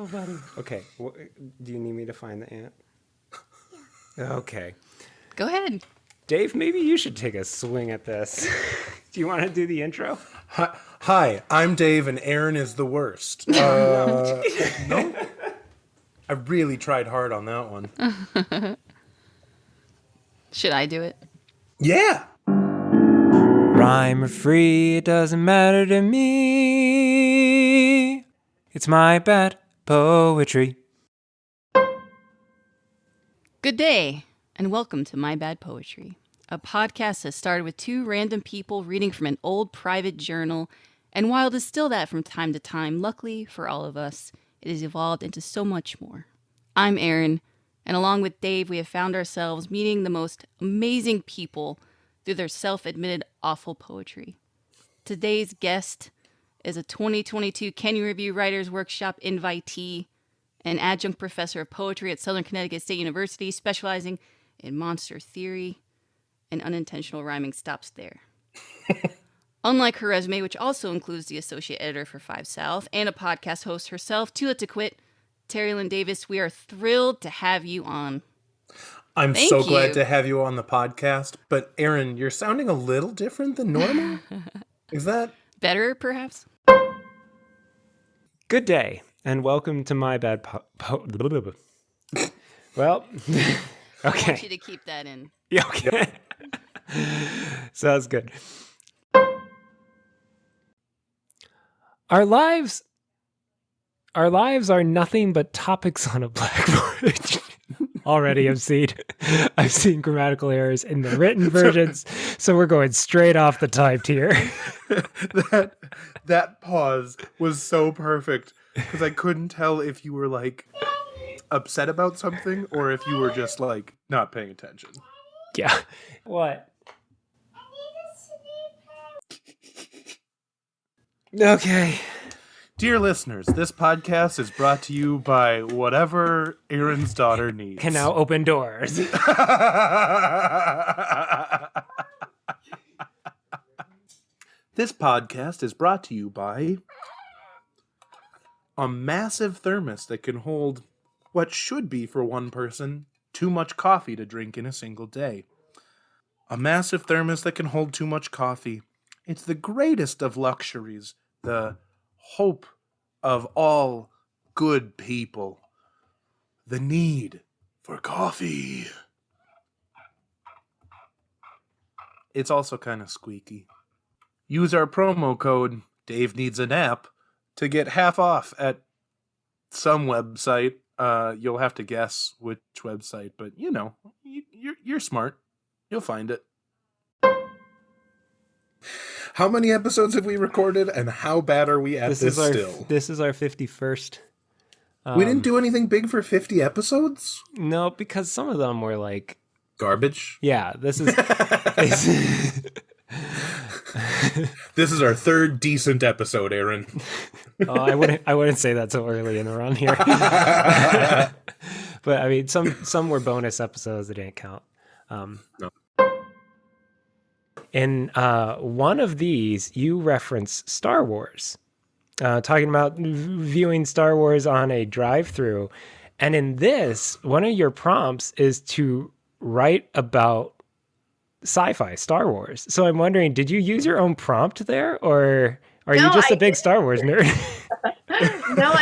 buddy. Okay, do you need me to find the ant? Yeah. Okay. Go ahead. Dave, maybe you should take a swing at this. Do you want to do the intro? Hi, I'm Dave, and Aaron is the worst. No? I really tried hard on that one. Should I do it? Yeah! Rhyme or free, it doesn't matter to me. It's my bad poetry. Good day, and welcome to My Bad Poetry, a podcast that started with two random people reading from an old private journal, and while it is still that from time to time, luckily for all of us, it has evolved into so much more. I'm Aaron, and along with Dave, we have found ourselves meeting the most amazing people through their self-admitted awful poetry. Today's guest is a 2022 Kenny Review Writers Workshop invitee, an adjunct professor of poetry at Southern Connecticut State University, specializing in monster theory, and unintentional rhyming stops there. Unlike her resume, which also includes the associate editor for 5 South and a podcast host herself, too late to quit, Terri Lynn Davis, we are thrilled to have you on. I'm so glad to have you on the podcast, but Aaron, you're sounding a little different than normal. Is that better, perhaps? Good day, and welcome to My Bad Well, okay. I want you to keep that in. Yeah, okay. Sounds good. Our lives are nothing but topics on a blackboard. Already I've seen grammatical errors in the written versions, so we're going straight off the typed here. that pause was so perfect because I couldn't tell if you were like upset about something or if you were just like not paying attention. Yeah. What? Okay. Dear listeners, this podcast is brought to you by whatever Aaron's daughter needs. Can now open doors. This podcast is brought to you by a massive thermos that can hold what should be for one person too much coffee to drink in a single day. A massive thermos that can hold too much coffee. It's the greatest of luxuries, the hope of all good people. The need for coffee. It's also kind of squeaky. Use our promo code Dave Needs a Nap to get half off at some website. You'll have to guess which website, but you know, you're smart. You'll find it. How many episodes have we recorded, and how bad are we at this still? This is our 51st. We didn't do anything big for 50 episodes? No, because some of them were like... garbage? Yeah, this is... This is our third decent episode, Aaron. Oh, I wouldn't say that so early in the run here. But I mean, some were bonus episodes that didn't count. No. In one of these, you reference Star Wars, talking about viewing Star Wars on a drive-through. And in this, one of your prompts is to write about sci-fi, Star Wars. So I'm wondering, did you use your own prompt there, or are you just a big Star Wars nerd? No,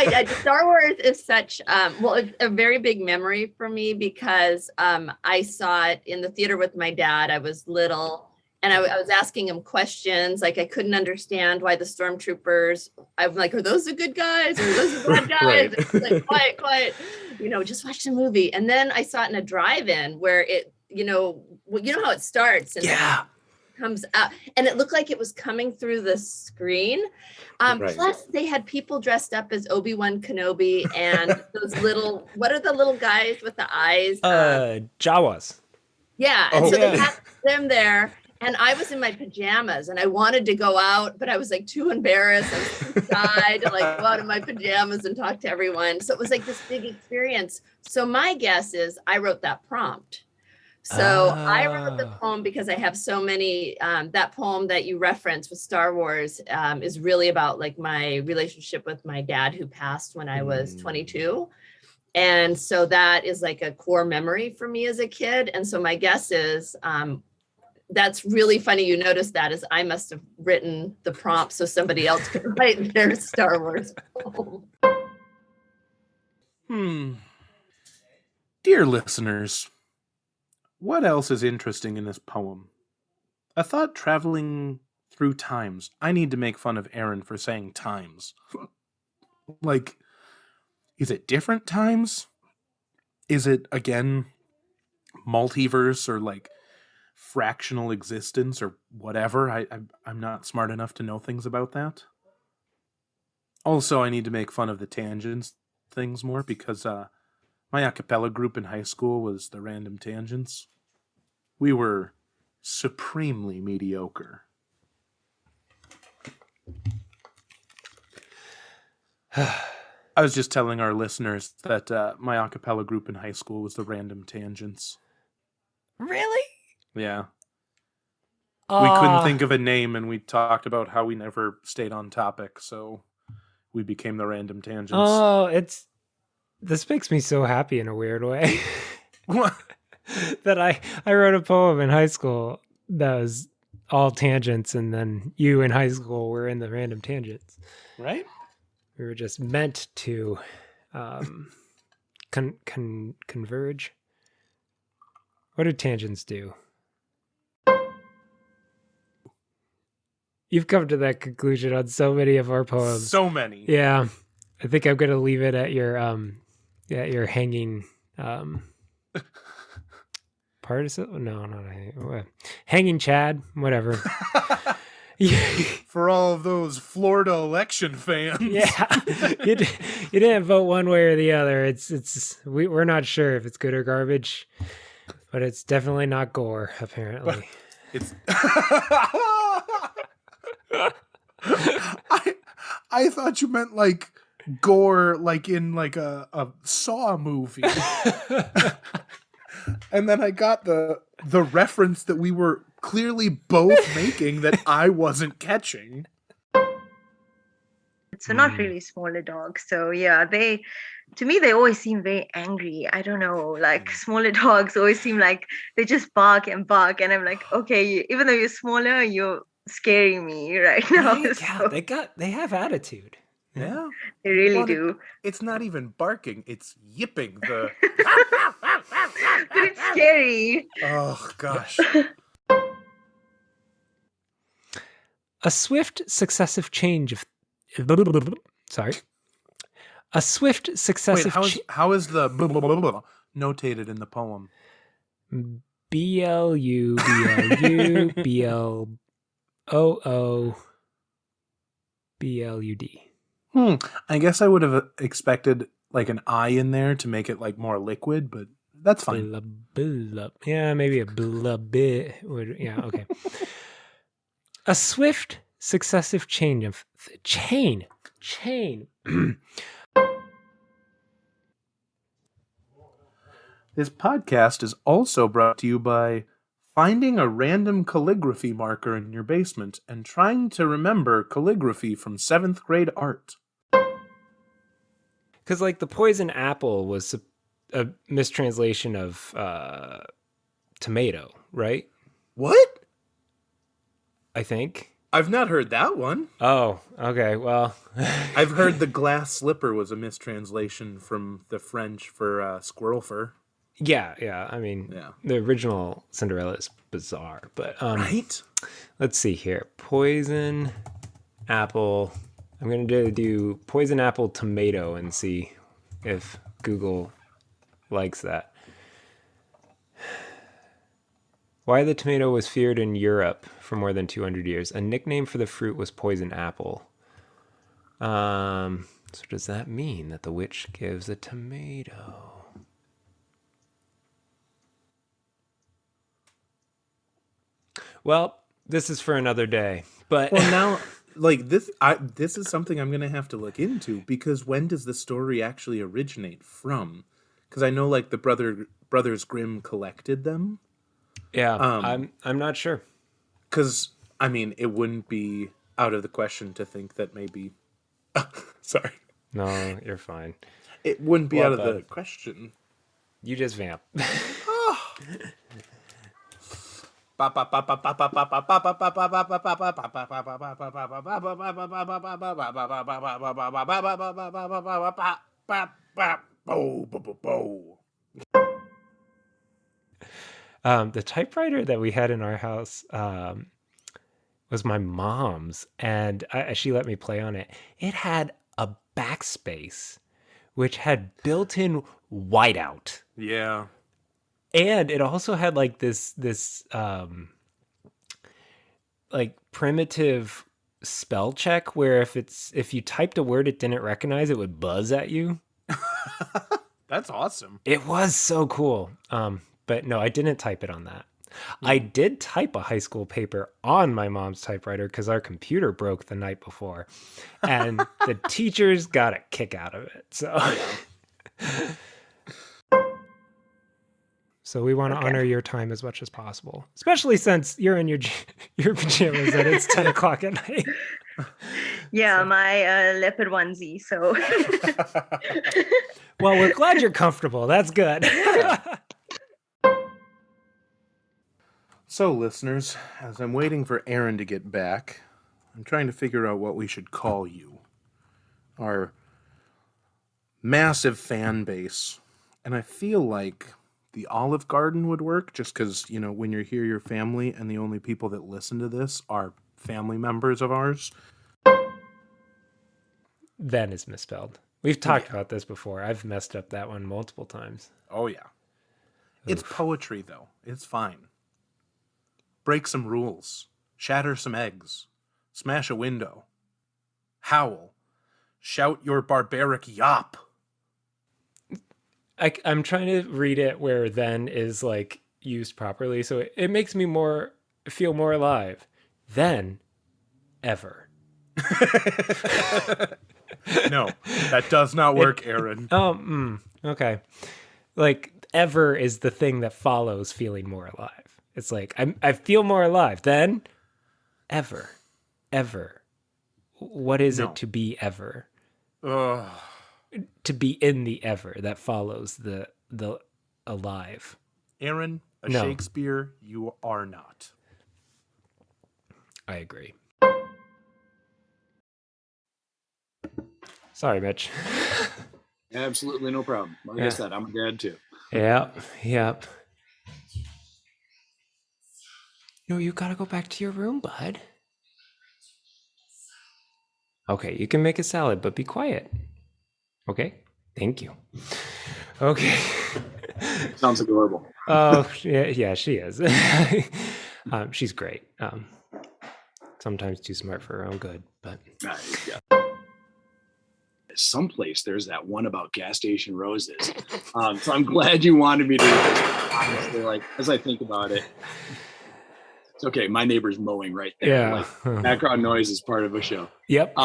Star Wars is such, it's a very big memory for me because I saw it in the theater with my dad. I was little. And I was asking him questions, like I couldn't understand why the stormtroopers, I'm like, are those the good guys or are those the bad guys? Right. Like, quiet, just watch the movie. And then I saw it in a drive-in where it, you know how it starts and yeah. It comes out, and it looked like it was coming through the screen. Right. Plus they had people dressed up as Obi-Wan Kenobi and those little, what are the little guys with the eyes? Jawas. Yeah. And so they had them there. And I was in my pajamas and I wanted to go out, but I was like too embarrassed. I was too shy to like go out in my pajamas and talk to everyone. So it was like this big experience. So my guess is I wrote that prompt. So I wrote the Oh. poem because I have so many. That poem that you referenced with Star Wars is really about like my relationship with my dad who passed when I was 22. And so that is like a core memory for me as a kid. And so my guess is that's really funny. You noticed that is I must have written the prompt so somebody else could write their Star Wars poem. Dear listeners, what else is interesting in this poem? I thought traveling through times. I need to make fun of Aaron for saying times. Like, is it different times? Is it, again, multiverse or like fractional existence or whatever? I'm not smart enough to know things about that. Also, I need to make fun of the tangents things more because my a cappella group in high school was the Random Tangents. We were supremely mediocre. I was just telling our listeners that my a cappella group in high school was the Random Tangents. Really? Yeah. We couldn't think of a name, and we talked about how we never stayed on topic, so we became the Random Tangents. Oh, this makes me so happy in a weird way. That I wrote a poem in high school that was all tangents, and then you in high school were in the Random Tangents. Right? We were just meant to converge. What do tangents do? You've come to that conclusion on so many of our poems. So many. Yeah. I think I'm gonna leave it at your hanging participle. No, not hanging. Hanging Chad, whatever. For all of those Florida election fans. Yeah, you didn't vote one way or the other. We're not sure if it's good or garbage, but it's definitely not Gore. Apparently, It's. I thought you meant like gore, like in like a Saw movie. And then I got the reference that we were clearly both making that I wasn't catching. So not really smaller dogs. So yeah, to me they always seem very angry. I don't know, like smaller dogs always seem like they just bark, and I'm like, okay, even though you're smaller, you're scaring me right now. yeah, they have attitude. Yeah, they really do. It's not even barking; it's yipping. But it's scary. Oh gosh. A swift successive change of A swift successive Wait, how is the notated in the poem? BLU BLU BLOO BLUD. I guess I would have expected like an I in there to make it like more liquid, but that's fine. Yeah, maybe a bit. Yeah, okay. A swift successive change of chain. This podcast is also brought to you by finding a random calligraphy marker in your basement and trying to remember calligraphy from 7th grade art. Because like the poison apple was a mistranslation of tomato, right? What? I think. I've not heard that one. Oh, okay. Well, I've heard the glass slipper was a mistranslation from the French for squirrel fur. Yeah. I mean, the original Cinderella is bizarre, but right. Let's see here. Poison apple. I'm gonna do poison apple tomato and see if Google likes that. Why the tomato was feared in Europe for more than 200 years. A nickname for the fruit was poison apple. So does that mean that the witch gives a tomato? Well, this is for another day. But well, now, like this is something I'm gonna have to look into, because when does the story actually originate from? Because I know like the Brothers Grimm collected them. Yeah, I'm not sure. Because, I mean, it wouldn't be out of the question to think that maybe... Sorry. No, you're fine. It wouldn't be Well, out of the bud. question. You just vamp. The typewriter that we had in our house was my mom's, and she let me play on it. It had a backspace, which had built-in whiteout. Yeah. And it also had like this like primitive spell check where if you typed a word it didn't recognize, it would buzz at you. That's awesome. It was so cool. But no, I didn't type it on that. I did type a high school paper on my mom's typewriter because our computer broke the night before, and the teachers got a kick out of it. So we want to honor your time as much as possible, especially since you're in your pajamas and it's 10 o'clock at night. Yeah, my leopard onesie. So. Well, we're glad you're comfortable. That's good. So, listeners, as I'm waiting for Aaron to get back, I'm trying to figure out what we should call you. Our massive fan base. And I feel like the Olive Garden would work, just because, you know, when you're here, your family, and the only people that listen to this are family members of ours. Then is misspelled. We've talked about this before. I've messed up that one multiple times. Oh, yeah. It's poetry, though. It's fine. Break some rules. Shatter some eggs. Smash a window. Howl. Shout your barbaric yop. I'm trying to read it where then is like used properly, so it makes me feel more alive. Then, ever. No, that does not work, Aaron. Okay. Like, ever is the thing that follows feeling more alive. It's like, I feel more alive. Then, ever. What is it to be ever? Ugh. To be in the ever that follows the alive. Aaron, No. Shakespeare, you are not. I agree. Sorry, Mitch. Absolutely no problem. Like I said, I'm a dad too. Yep. No, you gotta go back to your room, bud. Okay, you can make a salad, but be quiet. Okay? Thank you. Okay. Sounds adorable. Oh, yeah, she is. She's great. Sometimes too smart for her own good, but... Yeah. Someplace there's that one about gas station roses. So I'm glad you wanted me to read this. Honestly, like, as I think about it, it's okay. My neighbor's mowing right there. Yeah. Like, background noise is part of a show. Yep.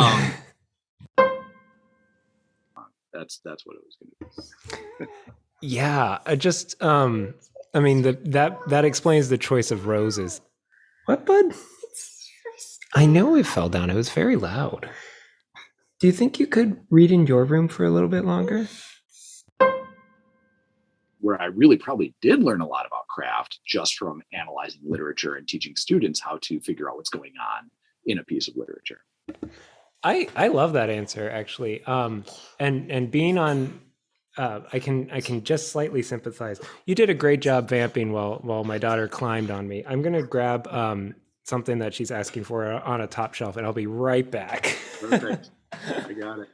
That's what it was going to be. Yeah, I mean, that explains the choice of roses. What, bud? I know it fell down. It was very loud. Do you think you could read in your room for a little bit longer? Where I really probably did learn a lot about craft just from analyzing literature and teaching students how to figure out what's going on in a piece of literature. I love that answer, actually. And being on, I can just slightly sympathize. You did a great job vamping while my daughter climbed on me. I'm gonna grab something that she's asking for on a top shelf, and I'll be right back. Perfect. I got it.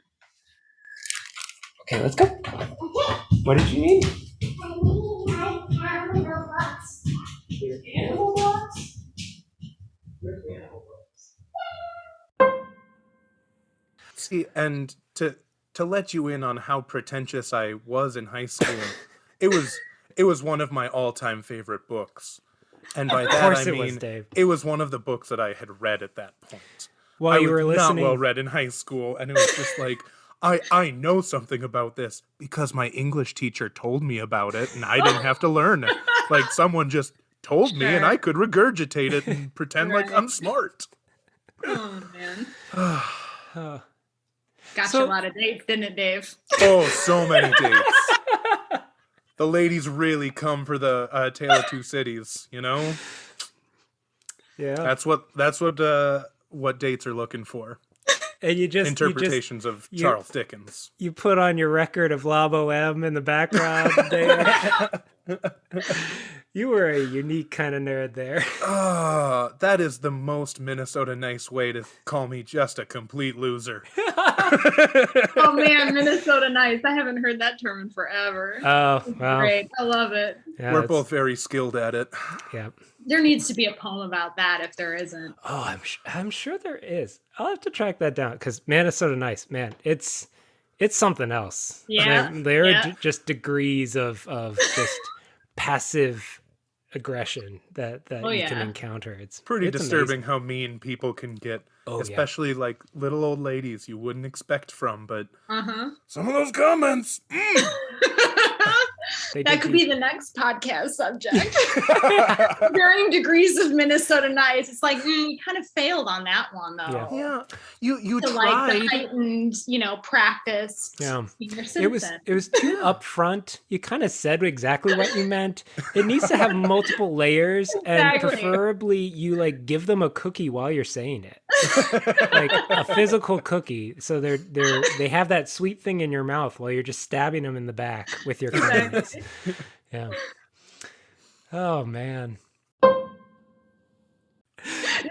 Okay, let's go. What did you need? I need my animal box. Your animal box? Where's the animal box? See, and to let you in on how pretentious I was in high school, it was one of my all-time favorite books. And by that I mean it was one of the books that I had read at that point. While you were listening, not well read in high school, and it was just like I know something about this because my English teacher told me about it, and I didn't have to learn it. Like someone just told me, and Sure. I could regurgitate it and pretend like Right. I'm smart. Oh man, Uh, got So- you a lot of dates, didn't it, Dave? Oh, so many dates. The ladies really come for the Tale of Two Cities, you know? yeah. That's what dates are looking for. And you just Interpretations of you- Charles Dickens. you put on your record of Labo M in the background there. You were a unique kind of nerd there. That is the most Minnesota nice way to call me just a complete loser. Oh man, Minnesota nice. I haven't heard that term in forever. Oh, well. Great, I love it. Yeah, We're it's- both very skilled at it. Yeah. There needs to be a poem about that if there isn't. Oh, I'm sure there is. I'll have to track that down because Minnesota nice, man. It's something else. Yeah, There are yeah. just degrees of just passive aggression that Oh, you yeah. can encounter. It's Pretty it's disturbing amazing. how mean people can get, Oh, yeah. especially like little old ladies you wouldn't expect from, but Uh-huh. some of those comments. They That did could you- be the next podcast subject. Varying degrees of Minnesota nice. It's like, you kind of failed on that one, though. Yeah, you To like the tried. heightened, practice. Yeah. Senior It was citizen. too upfront. You kind of said exactly what you meant. It needs to have multiple layers, and Exactly. preferably you like give them a cookie while you're saying it, like a physical cookie, so they have that sweet thing in your mouth while you're just stabbing them in the back with your comments. Yeah. Oh man.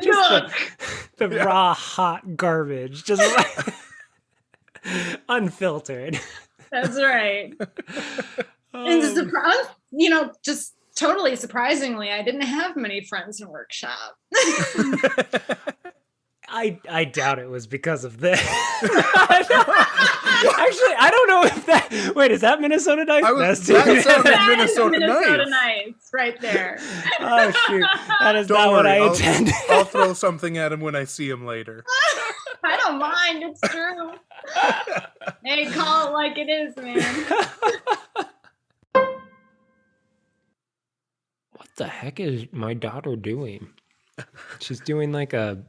Just Look, the raw hot garbage, just like unfiltered. that's right. Oh. And just totally surprisingly, I didn't have many friends in workshop. I doubt it was because of this. Actually, I don't know if that. Wait, is that Minnesota nice? That That's sounded That is Minnesota Minnesota nice. nice right there. Oh shoot, that is Don't not what worry, I intended. I'll throw something at him when I see him later. I don't mind. It's true. Hey, call it like it is, man. What the heck is my daughter doing? She's doing like a.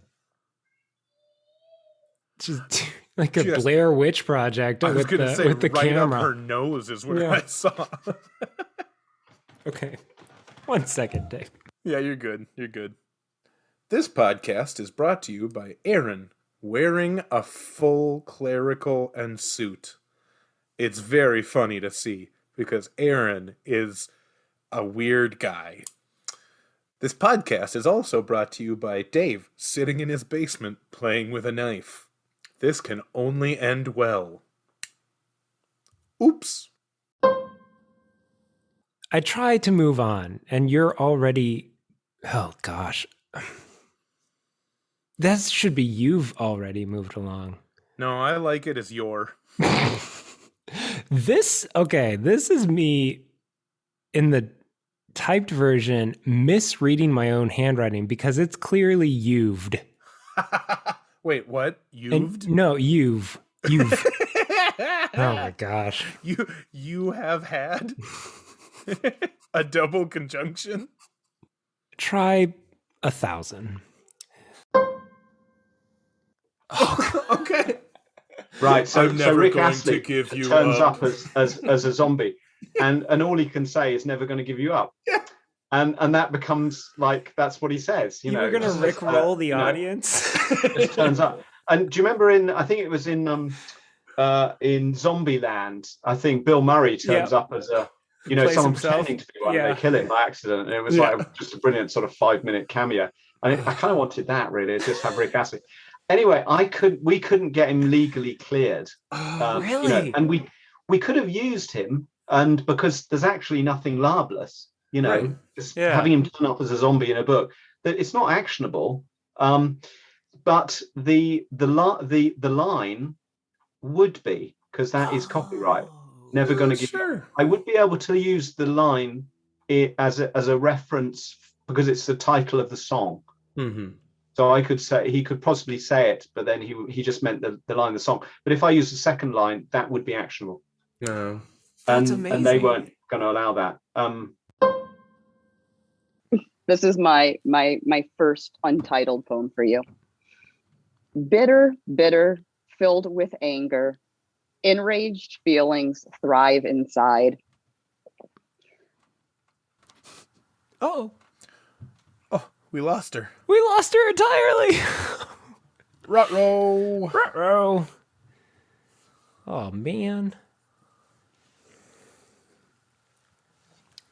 She's doing like a Just- Blair Witch project I was with going to the say, with the right camera. up her nose is what Yeah. I saw. Okay, 1 second, Dave. Yeah, you're good. You're good. This podcast is brought to you by Aaron, wearing a full clerical and suit. It's very funny to see, because Aaron is a weird guy. This podcast is also brought to you by Dave, sitting in his basement playing with a knife. This can only end well. Oops. I tried to move on, and you're already. Oh gosh, that should be you've already moved along. No, I like it as your. This is me in the typed version misreading my own handwriting because it's clearly you'ved. Wait, what? And, You've? no, you've. Oh my gosh. You have had a double conjunction? Try 1,000. Okay. Right, so I'm never Rick going Astley to give you turns up. up as a zombie, and all he can say is never going to give you up. Yeah. And that becomes like that's what he says. You know, were gonna it's just, rickroll the you know, audience. just turns up. And do you remember I think it was in Zombieland, I think Bill Murray turns up as a Plays someone himself. pretending to be one. Yeah. They kill him by accident, and it was like just a brilliant sort of 5-minute cameo. And I kind of wanted that really, just have Rick Astley. Anyway, we couldn't get him legally cleared. Really? And we could have used him, and because there's actually nothing libelous, Right. just Yeah. having him turn up as a zombie in a book, that it's not actionable. But the line would be, because that is copyright. Never going to give. Sure. I would be able to use the line as a reference because it's the title of the song. Mm-hmm. So I could say he could possibly say it, but then he just meant the line of the song. But if I use the second line, that would be actionable. No. That's And they amazing. weren't going to allow that. This is my first untitled poem for you. Bitter, bitter, filled with anger, enraged feelings thrive inside. Oh, We lost her. we lost her entirely. Ruh-roh. Ruh-roh. Oh man.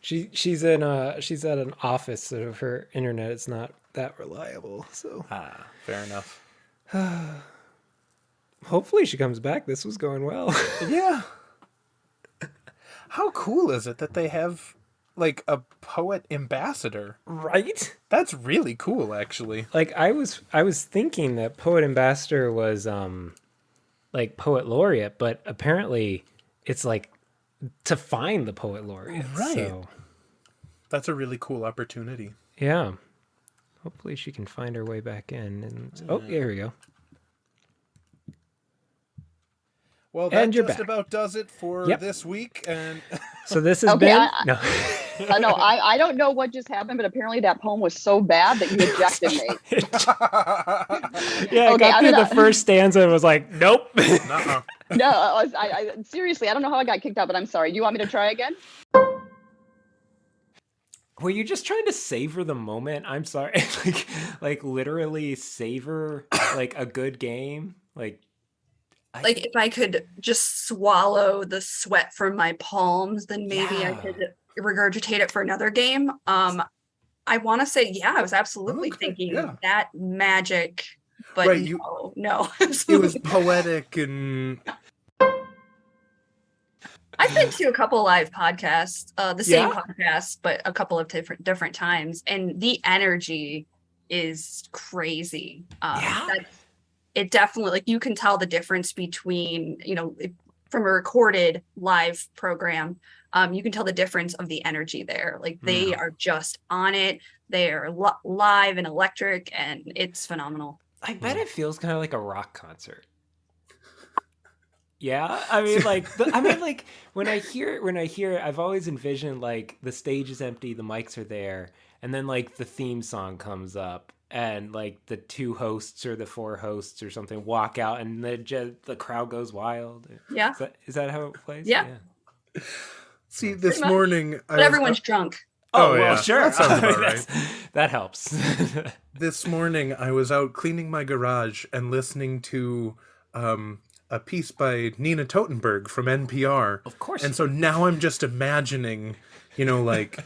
She's at an office, so her internet is not that reliable. So Fair enough. hopefully she comes back. This was going well. Yeah. How cool is it that they have like a poet ambassador? Right? That's really cool, actually. Like I was thinking that poet ambassador was like poet laureate, but apparently it's like to find the poet laureate. Right. So, That's a really cool opportunity. yeah. Hopefully she can find her way back in. And oh, here we go. Well, that And you're just back. about does it for Yep. this week. And So this has Okay, been no. I don't know what just happened, but apparently that poem was so bad that you ejected me. Yeah, I Okay, got I'm through gonna- the first stanza and was like, nope. nuh-uh. No, I seriously, I don't know how I got kicked out, but I'm sorry. Do you want me to try again? Were you just trying to savor the moment? I'm sorry. like literally savor like a good game? Like Like if I could just swallow the sweat from my palms, then maybe I Yeah. could regurgitate it for another game. I want to say, yeah, I was absolutely Okay, thinking yeah. that magic, but Right, no, It absolutely. was poetic and I've been to a couple live podcasts, the same Yeah? podcast, but a couple of different times, and the energy is crazy. Yeah? It definitely, like, you can tell the difference between, from a recorded live program, you can tell the difference of the energy there. Like they are just on it. They are live and electric, and it's phenomenal. I bet it feels kind of like a rock concert. Yeah, I mean, like, when I hear it, I've always envisioned like the stage is empty, the mics are there, and then like the theme song comes up, and like the two hosts or the four hosts or something walk out, and the crowd goes wild. Yeah. Is that how it plays? Yeah. see, this much. morning But everyone's drunk. Oh, Oh, well, yeah. sure. That sounds about right. That helps. This morning I was out cleaning my garage and listening to a piece by Nina Totenberg from NPR. Of course. And so now I'm just imagining, like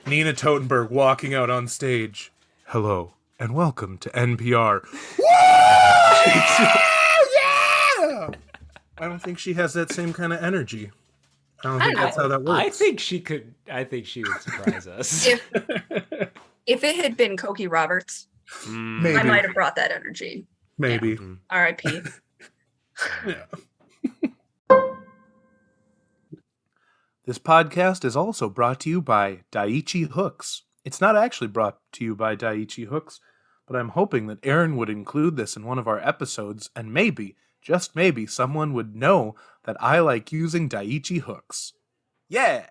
Nina Totenberg walking out on stage. Hello and welcome to NPR. Yeah! I don't think she has that same kind of energy. I don't think that's how that works. I think she would surprise us. If it had been Cokie Roberts, Maybe. I might have brought that energy. Maybe. R.I.P. Yeah. This podcast is also brought to you by Daiichi Hooks. It's not actually brought to you by Daiichi Hooks, but I'm hoping that Aaron would include this in one of our episodes, and maybe, just maybe, someone would know that I like using Daiichi Hooks. Yeah!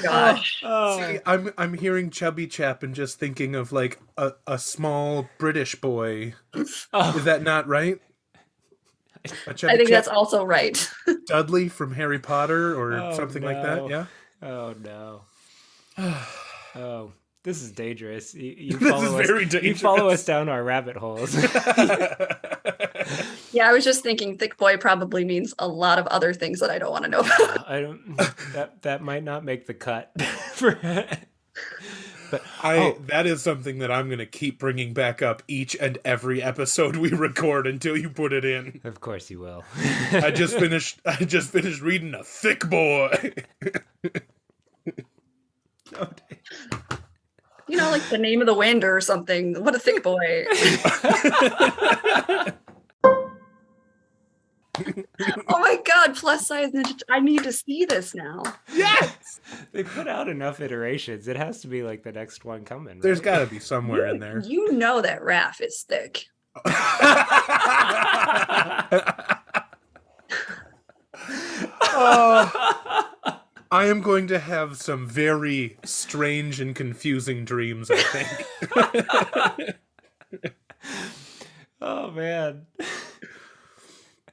Gosh. See, I'm hearing Chubby Chap and just thinking of like a small British boy. Oh. Is that not right? A Chubby I think Chap? that's also right. Dudley from Harry Potter or Oh, something like that, no. yeah? Oh no. Oh, this is dangerous. You This follow is us, very You dangerous. follow us down our rabbit holes. Yeah, I was just thinking thick boy probably means a lot of other things that I don't want to know about. I don't. That might not make the cut. But That is something that I'm going to keep bringing back up each and every episode we record until you put it in. of course you will. I just finished reading A Thick Boy. Like the name of the wind or something. What a thick boy. Oh my god, plus size ninja. I need to see this now. Yes! They put out enough iterations. It has to be like the next one coming. There's right? got to be somewhere in there. You know that Raph is thick. I am going to have some very strange and confusing dreams, I think. Oh, man.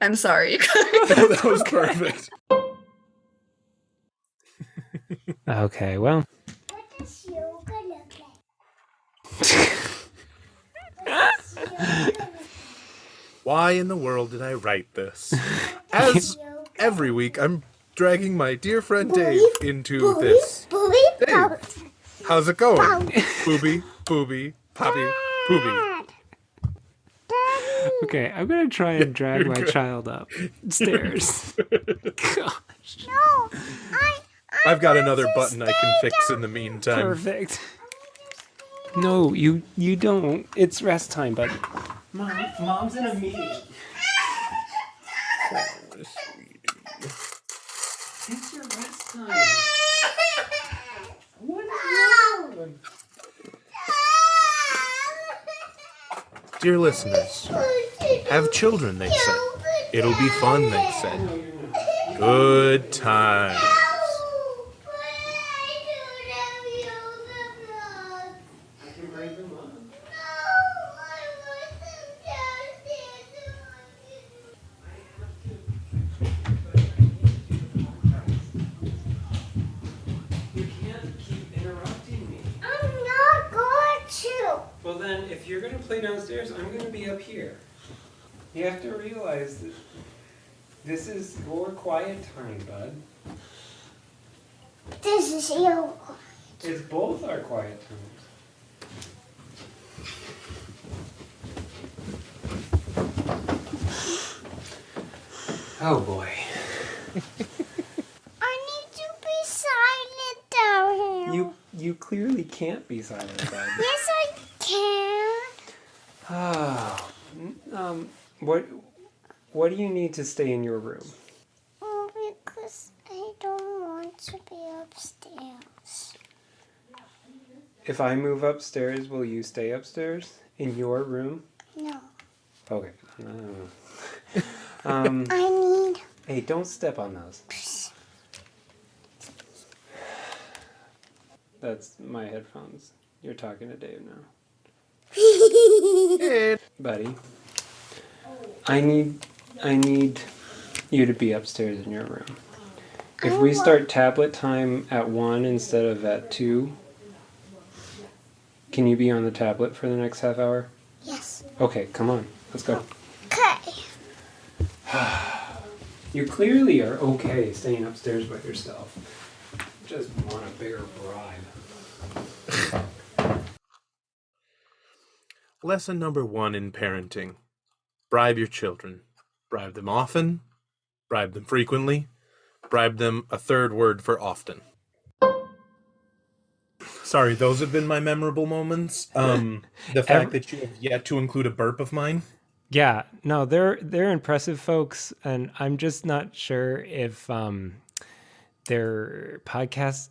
I'm sorry. That was perfect. Okay, well. What does yoga look like? What does yoga look like? Why in the world did I write this? As every week, I'm dragging my dear friend Dave into this. Dave, how's it going? Booby, poppy, booby. Okay, I'm going to try and drag my child up stairs. Gosh. No, I've got another button I can fix in the meantime. Perfect. No, you don't. It's rest time, but Mom's in a meeting. It's your rest time. What is wrong? Dear listeners, have children, they said. It'll be fun, they said. Good times. I can bring them up. You can't keep interrupting me. I'm not going to. Well then, if you're gonna play downstairs, I'm gonna be up here. You have to realize that this is your quiet time, bud. This is your. It's both our quiet times. Oh boy. I need to be silent down here. You clearly can't be silent, bud. Yes, I can. Ah, what do you need to stay in your room? Oh, because I don't want to be upstairs. If I move upstairs, will you stay upstairs in your room? No. Okay. I need. Hey, don't step on those. That's my headphones. You're talking to Dave now. Buddy. I need you to be upstairs in your room. If we start tablet time at 1 instead of at 2, can you be on the tablet for the next half hour? Yes. Okay, come on. Let's go. Okay. You clearly are okay staying upstairs by yourself. Just want a bigger bribe. Lesson number 1 in parenting. Bribe your children. Bribe them often. Bribe them frequently. Bribe them a third word for often. Sorry, those have been my memorable moments. The fact that you have yet to include a burp of mine. Yeah, no, they're impressive folks, and I'm just not sure if they're podcast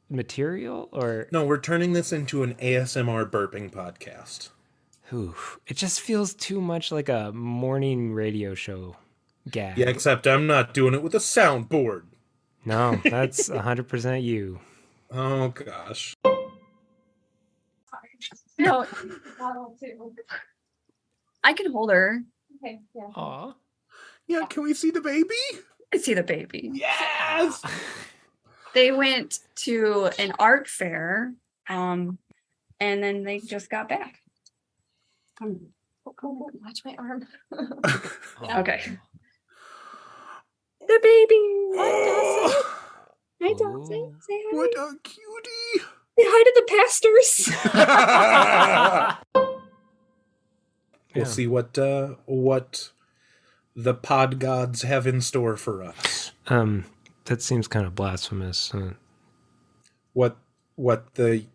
material or No, we're turning this into an ASMR burping podcast. It just feels too much like a morning radio show gag. Yeah, except I'm not doing it with a soundboard. No, that's 100% you. Oh gosh. No, I can hold her. Okay, yeah. Aw. Yeah, can we see the baby? I see the baby. Yes. They went to an art fair, and then they just got back. Watch my arm. Okay. The baby. Hi, Dawson. Say hi. What a cutie. Say hi to the pastors. We'll see what the pod gods have in store for us. That seems kind of blasphemous. What the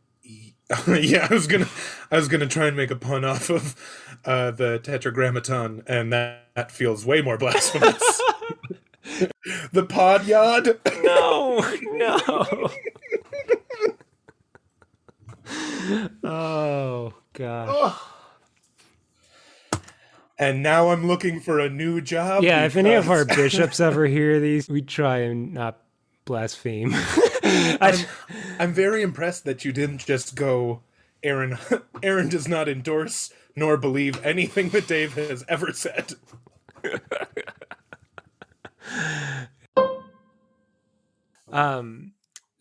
yeah, I was gonna try and make a pun off of the Tetragrammaton, and that feels way more blasphemous. The pod yod? No. Oh God. Oh. And now I'm looking for a new job. Yeah, if any of our bishops ever hear these, we try and not blaspheme. I'm very impressed that you didn't just go, Aaron. Aaron does not endorse nor believe anything that Dave has ever said.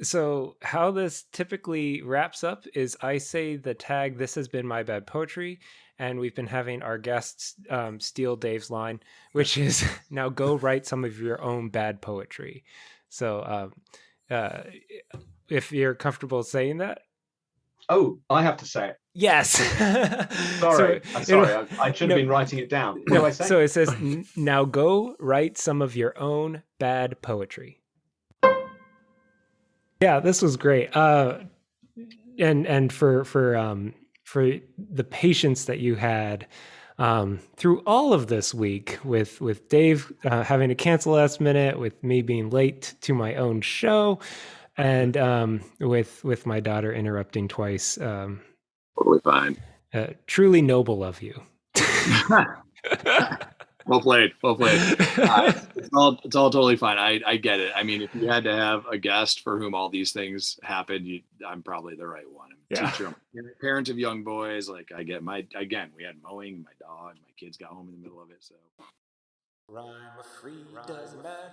So how this typically wraps up is I say the tag, "This has been my bad poetry," and we've been having our guests steal Dave's line, which is, "Now go write some of your own bad poetry." So if you're comfortable saying that. Oh, I have to say it. Yes. Sorry, I'm sorry. I should have been writing it down. What do I say? So it says, "Now go write some of your own bad poetry." Yeah, this was great. And for the patience that you had through all of this week with Dave having to cancel last minute, with me being late to my own show, and with my daughter interrupting twice. Totally fine. Truly noble of you. Well played. It's all totally fine. I get it. I mean, if you had to have a guest for whom all these things happen, I'm probably the right one. I'm a teacher, I'm a parent of young boys. Like, I get we had mowing, my dog, my kids got home in the middle of it. So Rhyme free doesn't matter.